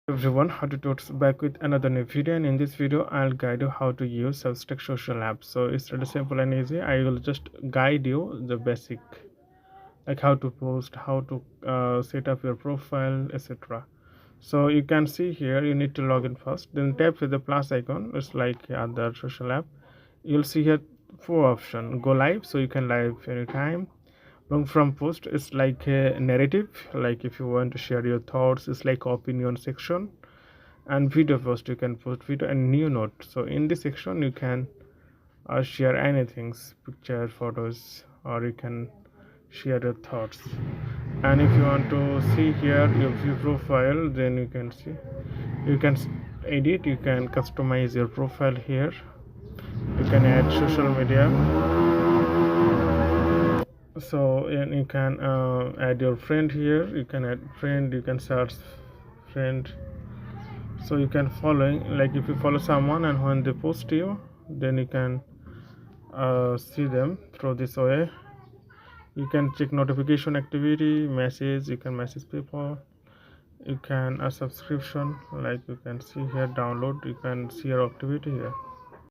Everyone, how to tuts back with another new video, and in this video I'll guide you how to use Substack social app. So it's really simple and easy. I will just guide you the basic, like how to post, how to set up your profile, etc. So you can see here you need to log in first, then tap with the plus icon. It's like other social app. You'll see here four options: go live, so you can live anytime. Long from post is like a narrative, like if you want to share your thoughts, it's like opinion section. And video post, you can post video and new note. So in this section you can share anything, picture, photos, or you can share your thoughts. And if you want to see here your view profile, then you can see, you can edit, you can customize your profile here, you can add social media. So and you can add your friend here, you can add friend, you can search friend. So you can following, like if you follow someone and when they post you, then you can see them through this way. You can check notification activity, message, you can message people, you can a subscription, like you can see here download, you can see your activity here.